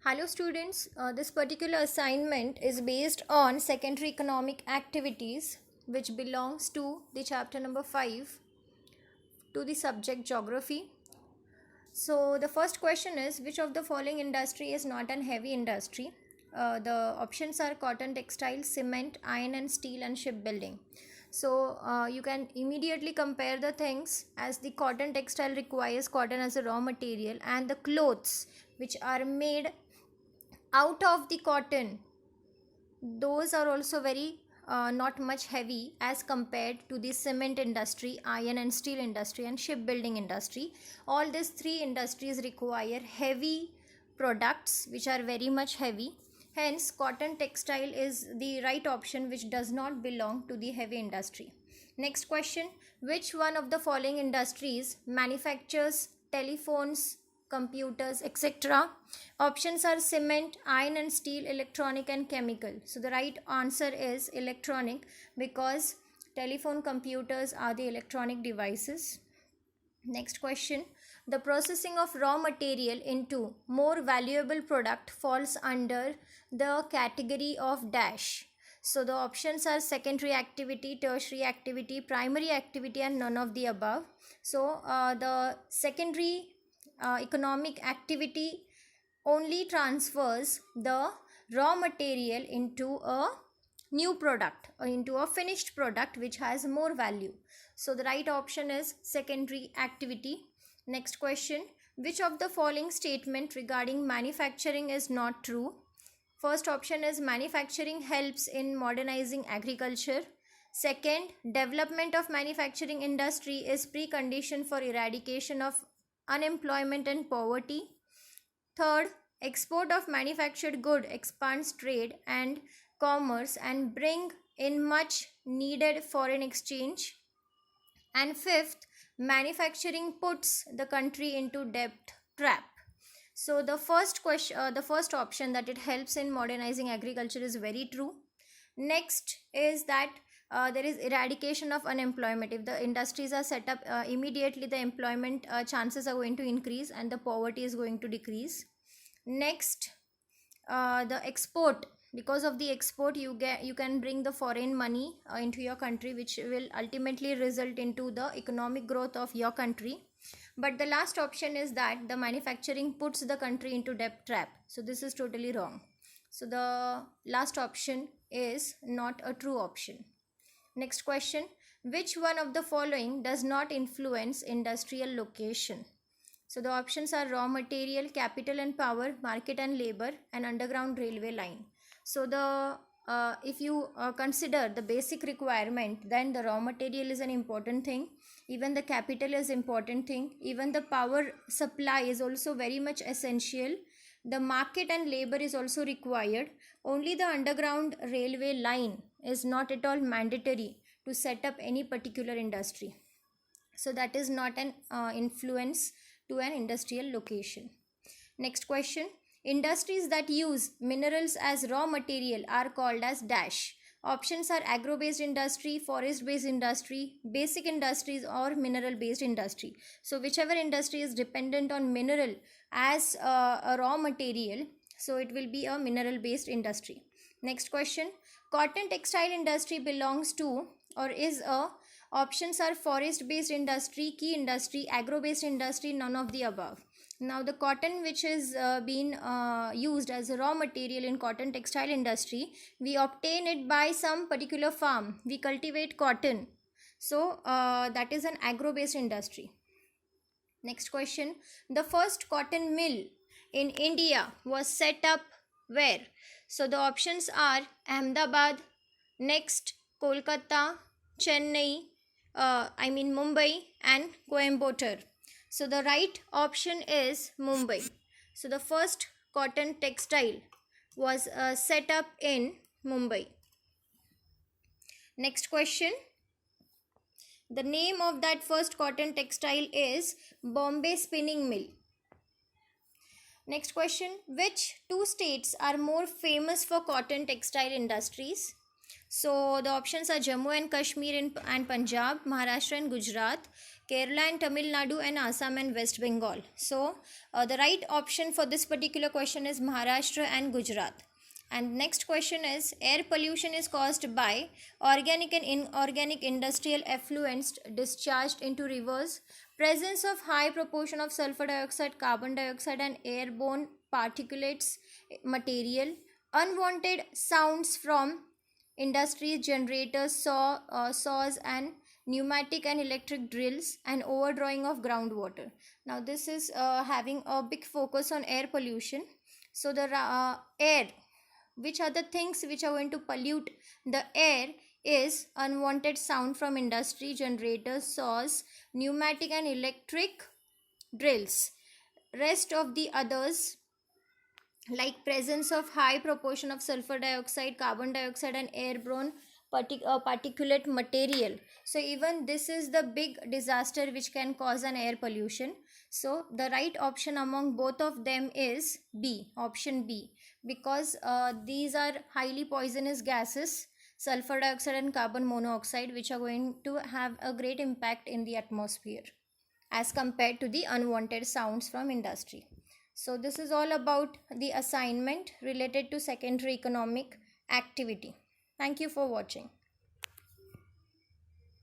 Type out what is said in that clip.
Hello students, this particular assignment is based on secondary economic activities which belongs to the chapter number 5 to the subject geography. So the first question is, which of the following industry is not an heavy industry? The options are cotton, textile, cement, iron and steel and shipbuilding. So you can immediately compare the things, as the cotton textile requires cotton as a raw material, and the clothes which are made out of the cotton, those are also very not much heavy as compared to the cement industry, iron and steel industry and shipbuilding industry. All these three industries require heavy products which are very much heavy. Hence cotton textile is the right option, which does not belong to the heavy industry. Next question, which one of the following industries manufactures telephones, computers, etc.? Options are cement, iron and steel, electronic and chemical. So the right answer is electronic, because telephone, computers are the electronic devices. Next question, the processing of raw material into more valuable product falls under the category of dash. So the options are secondary activity, tertiary activity, primary activity and none of the above. So the secondary economic activity only transfers the raw material into a new product or into a finished product which has more value. So the right option is secondary activity. Next question, which of the following statement regarding manufacturing is not true? First option is manufacturing helps in modernizing agriculture. Second, development of manufacturing industry is precondition for eradication of unemployment and poverty. Third, export of manufactured good expands trade and commerce and bring in much needed foreign exchange. And fifth, manufacturing puts the country into debt trap. So the first question, the first option, that it helps in modernizing agriculture, is very true. Next is that there is eradication of unemployment. If the industries are set up, immediately the employment chances are going to increase and the poverty is going to decrease. Next, the export, because of the export you can bring the foreign money into your country, which will ultimately result into the economic growth of your country. But the last option is that the manufacturing puts the country into debt trap. So this is totally wrong. So the last option is not a true option. Next question, which one of the following does not influence industrial location? So the options are raw material, capital and power, market and labor, and underground railway line. So the if you consider the basic requirement, then the raw material is an important thing. Even the capital is important thing. Even the power supply is also very much essential. The market and labor is also required. Only the underground railway line is not at all mandatory to set up any particular industry. So that is not an influence to an industrial location. Next question, industries that use minerals as raw material are called as dash. Options are agro based industry, forest based industry, basic industries or mineral based industry. So whichever industry is dependent on mineral as a raw material, so it will be a mineral based industry. Next question, cotton textile industry belongs to or is a. Options are forest based industry, key industry, agro based industry, none of the above. Now the cotton which is being used as a raw material in cotton textile industry, we obtain it by some particular farm. We cultivate cotton. So that is an agro based industry. Next question, the first cotton mill in India was set up where? So the options are Ahmedabad, next Kolkata, Chennai, Mumbai and Coimbatore. So the right option is Mumbai. So the first cotton textile was set up in Mumbai. Next question, the name of that first cotton textile is Bombay Spinning Mill. Next question, which two states are more famous for cotton textile industries? So the options are Jammu and Kashmir and Punjab, Maharashtra and Gujarat, Kerala and Tamil Nadu, and Assam and West Bengal. So the right option for this particular question is Maharashtra and Gujarat. And next question is, air pollution is caused by organic and inorganic industrial effluents discharged into rivers, presence of high proportion of sulfur dioxide, carbon dioxide and airborne particulates material, unwanted sounds from industries, generators, saws and pneumatic and electric drills, and overdrawing of groundwater. Now this is having a big focus on air pollution. So the air, which are the things which are going to pollute the air, is unwanted sound from industry, generators, saws, pneumatic and electric drills. Rest of the others, like presence of high proportion of sulfur dioxide, carbon dioxide and airborne particulate material. So even this is the big disaster which can cause an air pollution. So the right option among both of them is B, option B, because these are highly poisonous gases, sulfur dioxide and carbon monoxide, which are going to have a great impact in the atmosphere as compared to the unwanted sounds from industry. So this is all about the assignment related to secondary economic activity. Thank you for watching.